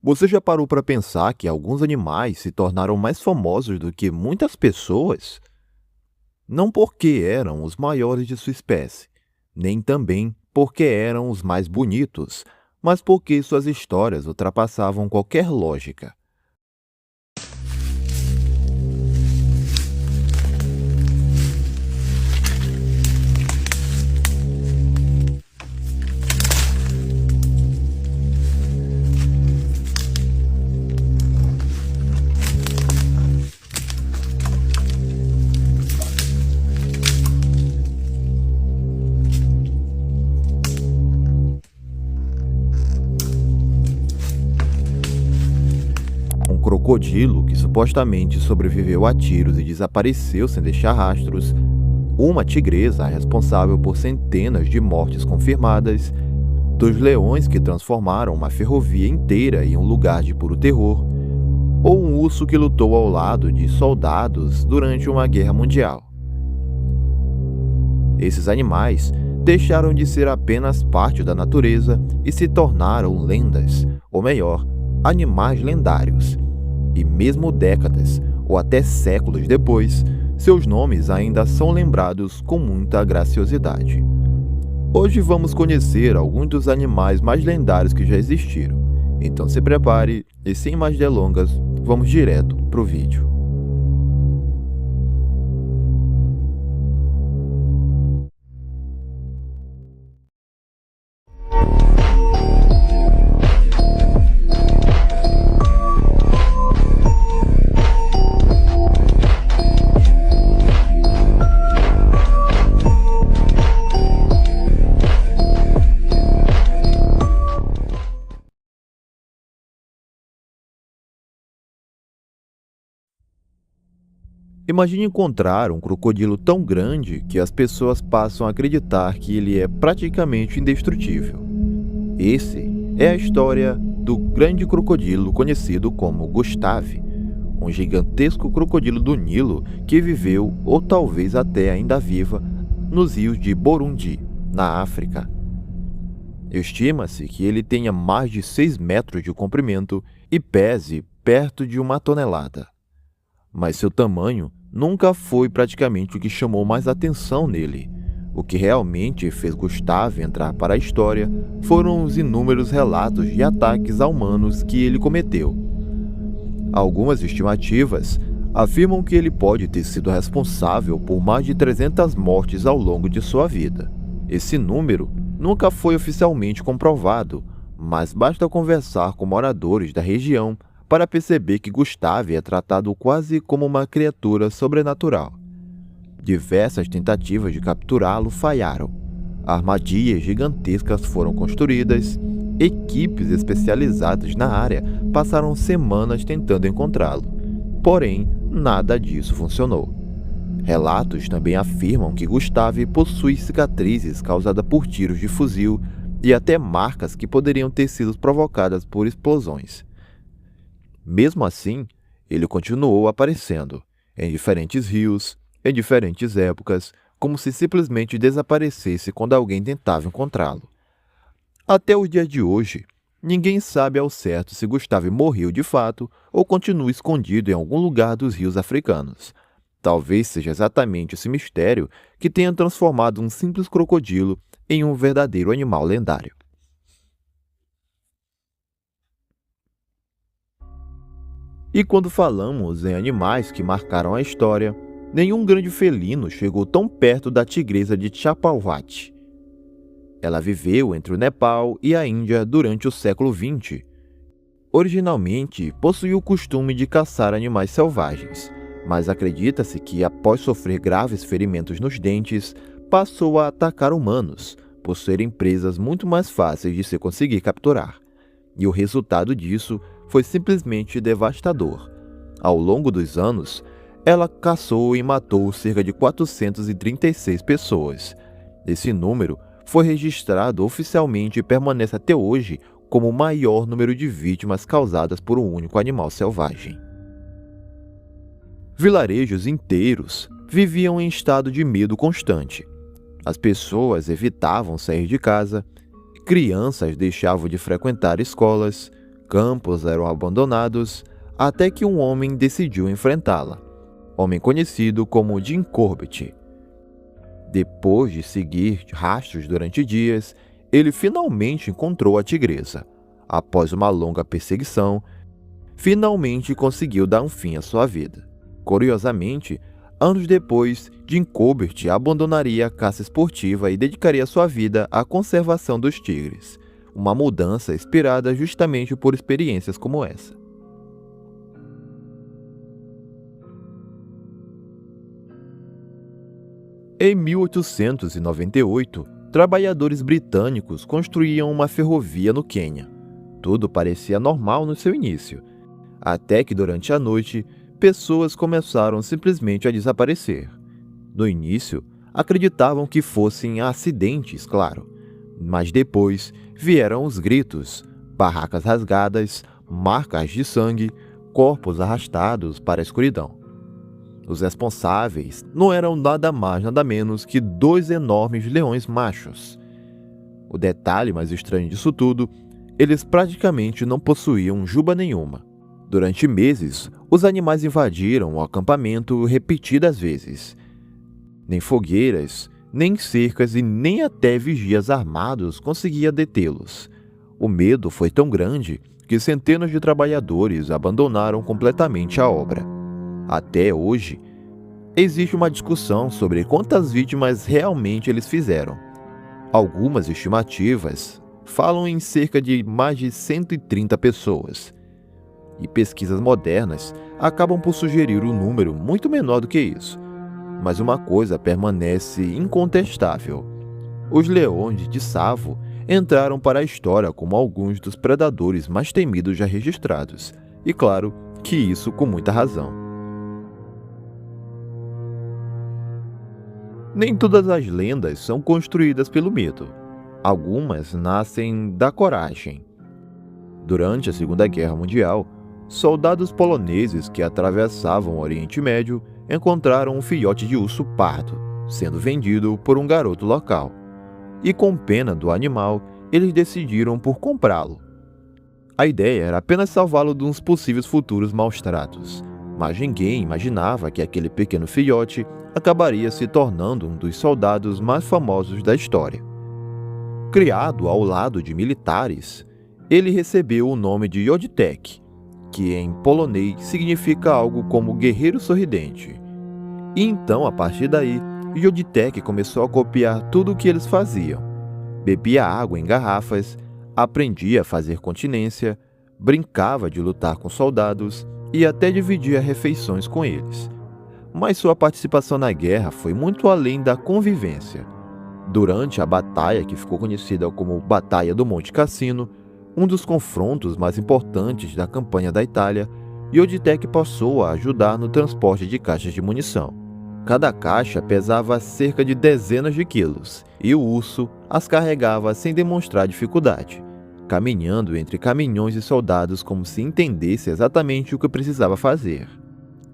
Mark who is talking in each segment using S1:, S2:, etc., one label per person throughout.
S1: Você já parou para pensar que alguns animais se tornaram mais famosos do que muitas pessoas? Não porque eram os maiores de sua espécie, nem também porque eram os mais bonitos, mas porque suas histórias ultrapassavam qualquer lógica. Um crocodilo que supostamente sobreviveu a tiros e desapareceu sem deixar rastros, uma tigresa responsável por centenas de mortes confirmadas, dos leões que transformaram uma ferrovia inteira em um lugar de puro terror, ou um urso que lutou ao lado de soldados durante uma guerra mundial. Esses animais deixaram de ser apenas parte da natureza e se tornaram lendas, ou melhor, animais lendários. E mesmo décadas ou até séculos depois, seus nomes ainda são lembrados com muita graciosidade. Hoje vamos conhecer alguns dos animais mais lendários que já existiram. Então se prepare e, sem mais delongas, vamos direto pro vídeo. Imagine encontrar um crocodilo tão grande que as pessoas passam a acreditar que ele é praticamente indestrutível. Esse é a história do grande crocodilo conhecido como Gustave, um gigantesco crocodilo do Nilo que viveu, ou talvez até ainda viva, nos rios de Burundi, na África. Estima-se que ele tenha mais de 6 metros de comprimento e pese perto de 1 tonelada. Mas seu tamanho nunca foi praticamente o que chamou mais atenção nele. O que realmente fez Gustave entrar para a história foram os inúmeros relatos de ataques a humanos que ele cometeu. Algumas estimativas afirmam que ele pode ter sido responsável por mais de 300 mortes ao longo de sua vida. Esse número nunca foi oficialmente comprovado, mas basta conversar com moradores da região para perceber que Gustave é tratado quase como uma criatura sobrenatural. Diversas tentativas de capturá-lo falharam. Armadilhas gigantescas foram construídas, equipes especializadas na área passaram semanas tentando encontrá-lo. Porém, nada disso funcionou. Relatos também afirmam que Gustave possui cicatrizes causadas por tiros de fuzil e até marcas que poderiam ter sido provocadas por explosões. Mesmo assim, ele continuou aparecendo em diferentes rios, em diferentes épocas, como se simplesmente desaparecesse quando alguém tentava encontrá-lo. Até os dias de hoje, ninguém sabe ao certo se Gustave morreu de fato ou continua escondido em algum lugar dos rios africanos. Talvez seja exatamente esse mistério que tenha transformado um simples crocodilo em um verdadeiro animal lendário. E quando falamos em animais que marcaram a história, nenhum grande felino chegou tão perto da tigresa de Chapalwat. Ela viveu entre o Nepal e a Índia durante o século XX. Originalmente, possuía o costume de caçar animais selvagens, mas acredita-se que, após sofrer graves ferimentos nos dentes, passou a atacar humanos, por serem presas muito mais fáceis de se conseguir capturar. E o resultado disso foi simplesmente devastador. Ao longo dos anos, ela caçou e matou cerca de 436 pessoas. Esse número foi registrado oficialmente e permanece até hoje como o maior número de vítimas causadas por um único animal selvagem. Vilarejos inteiros viviam em estado de medo constante. As pessoas evitavam sair de casa, crianças deixavam de frequentar escolas, campos eram abandonados, até que um homem decidiu enfrentá-la. Homem conhecido como Jim Corbett. Depois de seguir rastros durante dias, ele finalmente encontrou a tigresa. Após uma longa perseguição, finalmente conseguiu dar um fim à sua vida. Curiosamente, anos depois, Jim Corbett abandonaria a caça esportiva e dedicaria sua vida à conservação dos tigres, uma mudança inspirada justamente por experiências como essa. Em 1898, trabalhadores britânicos construíam uma ferrovia no Quênia. Tudo parecia normal no seu início, até que durante a noite, pessoas começaram simplesmente a desaparecer. No início, acreditavam que fossem acidentes, claro, mas depois vieram os gritos, barracas rasgadas, marcas de sangue, corpos arrastados para a escuridão. Os responsáveis não eram nada mais nada menos que 2 enormes leões machos. O detalhe mais estranho disso tudo, eles praticamente não possuíam juba nenhuma. Durante meses, os animais invadiram o acampamento repetidas vezes. Nem fogueiras, nem cercas e nem até vigias armados conseguiam detê-los. O medo foi tão grande que centenas de trabalhadores abandonaram completamente a obra. Até hoje, existe uma discussão sobre quantas vítimas realmente eles fizeram. Algumas estimativas falam em cerca de mais de 130 pessoas. E pesquisas modernas acabam por sugerir um número muito menor do que isso. Mas uma coisa permanece incontestável. Os leões de Tsavo entraram para a história como alguns dos predadores mais temidos já registrados. E claro que isso com muita razão. Nem todas as lendas são construídas pelo medo. Algumas nascem da coragem. Durante a Segunda Guerra Mundial, soldados poloneses que atravessavam o Oriente Médio encontraram um filhote de urso pardo, sendo vendido por um garoto local. E com pena do animal, eles decidiram por comprá-lo. A ideia era apenas salvá-lo de uns possíveis futuros maus-tratos, mas ninguém imaginava que aquele pequeno filhote acabaria se tornando um dos soldados mais famosos da história. Criado ao lado de militares, ele recebeu o nome de Jodtek, que em polonês significa algo como guerreiro sorridente. E então, a partir daí, Jodtek começou a copiar tudo o que eles faziam. Bebia água em garrafas, aprendia a fazer continência, brincava de lutar com soldados e até dividia refeições com eles. Mas sua participação na guerra foi muito além da convivência. Durante a batalha que ficou conhecida como Batalha do Monte Cassino, um dos confrontos mais importantes da campanha da Itália, Jodtek passou a ajudar no transporte de caixas de munição. Cada caixa pesava cerca de dezenas de quilos, e o urso as carregava sem demonstrar dificuldade, caminhando entre caminhões e soldados como se entendesse exatamente o que precisava fazer.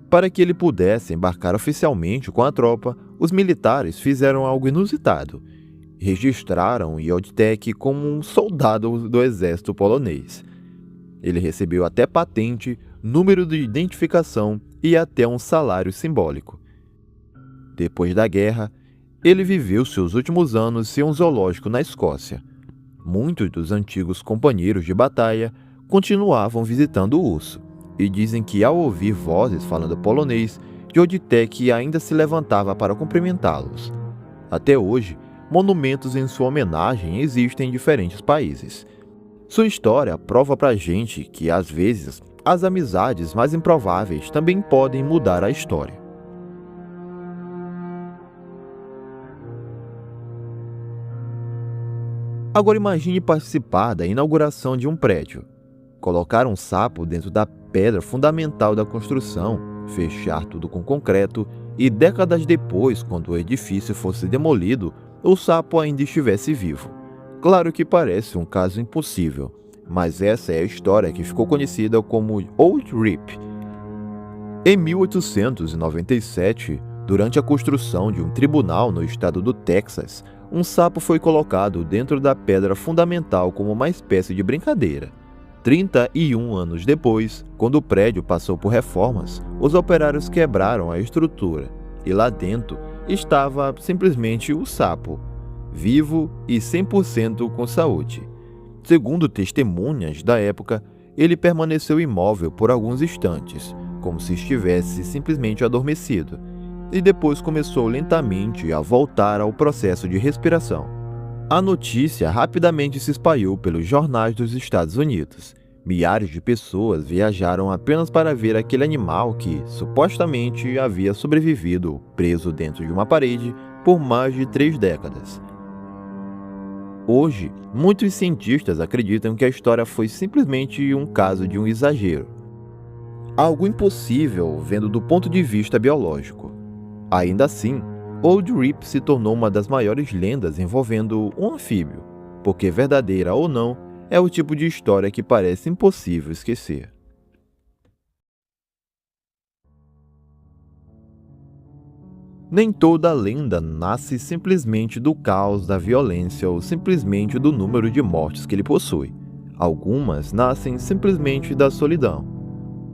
S1: Para que ele pudesse embarcar oficialmente com a tropa, os militares fizeram algo inusitado. Registraram Jodtek como um soldado do exército polonês. Ele recebeu até patente, número de identificação e até um salário simbólico. Depois da guerra, ele viveu seus últimos anos em um zoológico na Escócia. Muitos dos antigos companheiros de batalha continuavam visitando o urso, e dizem que ao ouvir vozes falando polonês, Jodtek ainda se levantava para cumprimentá-los. Até hoje, monumentos em sua homenagem existem em diferentes países. Sua história prova pra gente que, às vezes, as amizades mais improváveis também podem mudar a história. Agora imagine participar da inauguração de um prédio. Colocar um sapo dentro da pedra fundamental da construção, fechar tudo com concreto e décadas depois, quando o edifício fosse demolido, o sapo ainda estivesse vivo. Claro que parece um caso impossível, mas essa é a história que ficou conhecida como Old Rip. Em 1897, durante a construção de um tribunal no estado do Texas, um sapo foi colocado dentro da pedra fundamental como uma espécie de brincadeira. 31 anos depois, quando o prédio passou por reformas, os operários quebraram a estrutura e lá dentro estava simplesmente o sapo, vivo e 100% com saúde. Segundo testemunhas da época, ele permaneceu imóvel por alguns instantes, como se estivesse simplesmente adormecido, e depois começou lentamente a voltar ao processo de respiração. A notícia rapidamente se espalhou pelos jornais dos Estados Unidos. Milhares de pessoas viajaram apenas para ver aquele animal que, supostamente, havia sobrevivido preso dentro de uma parede por mais de 3 décadas. Hoje, muitos cientistas acreditam que a história foi simplesmente um caso de um exagero. Algo impossível vendo do ponto de vista biológico. Ainda assim, Old Rip se tornou uma das maiores lendas envolvendo um anfíbio, porque verdadeira ou não, é o tipo de história que parece impossível esquecer. Nem toda lenda nasce simplesmente do caos, da violência ou simplesmente do número de mortes que ele possui. Algumas nascem simplesmente da solidão.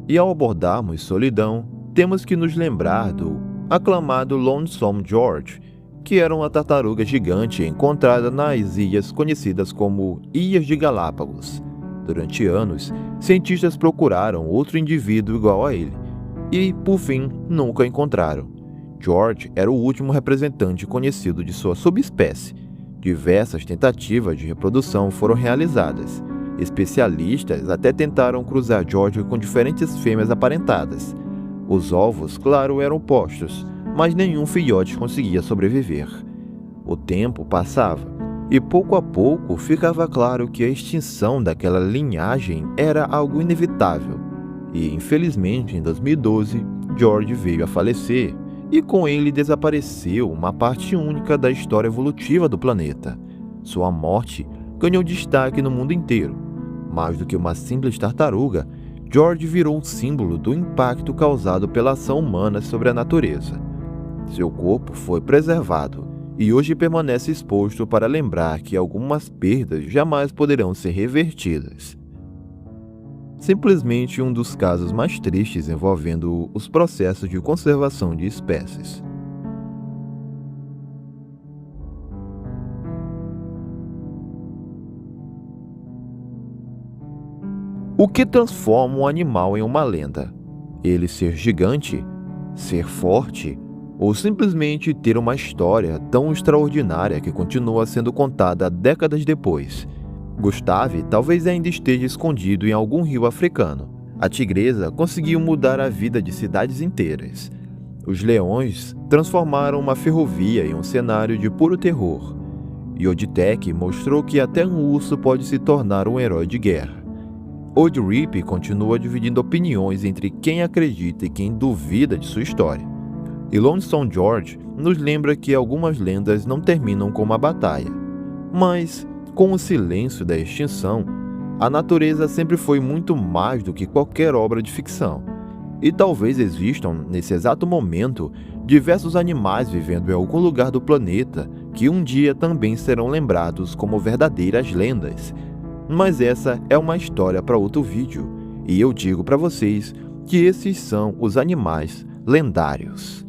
S1: E ao abordarmos solidão, temos que nos lembrar do aclamado Lonesome George, que era uma tartaruga gigante encontrada nas ilhas conhecidas como Ilhas de Galápagos. Durante anos, cientistas procuraram outro indivíduo igual a ele, e, por fim, nunca encontraram. George era o último representante conhecido de sua subespécie. Diversas tentativas de reprodução foram realizadas. Especialistas até tentaram cruzar George com diferentes fêmeas aparentadas. Os ovos, claro, eram postos, mas nenhum filhote conseguia sobreviver. O tempo passava, e pouco a pouco ficava claro que a extinção daquela linhagem era algo inevitável. E, infelizmente, em 2012, George veio a falecer, e com ele desapareceu uma parte única da história evolutiva do planeta. Sua morte ganhou destaque no mundo inteiro. Mais do que uma simples tartaruga, George virou um símbolo do impacto causado pela ação humana sobre a natureza. Seu corpo foi preservado e hoje permanece exposto para lembrar que algumas perdas jamais poderão ser revertidas. Simplesmente um dos casos mais tristes envolvendo os processos de conservação de espécies. O que transforma um animal em uma lenda? Ele ser gigante? Ser forte? Ou simplesmente ter uma história tão extraordinária que continua sendo contada décadas depois? Gustave talvez ainda esteja escondido em algum rio africano. A tigresa conseguiu mudar a vida de cidades inteiras. Os leões transformaram uma ferrovia em um cenário de puro terror. E Oditec mostrou que até um urso pode se tornar um herói de guerra. Old Rip continua dividindo opiniões entre quem acredita e quem duvida de sua história. E Lonesome George nos lembra que algumas lendas não terminam com uma batalha, mas com o silêncio da extinção, a natureza sempre foi muito mais do que qualquer obra de ficção. E talvez existam, nesse exato momento, diversos animais vivendo em algum lugar do planeta que um dia também serão lembrados como verdadeiras lendas. Mas essa é uma história para outro vídeo, e eu digo para vocês que esses são os animais lendários.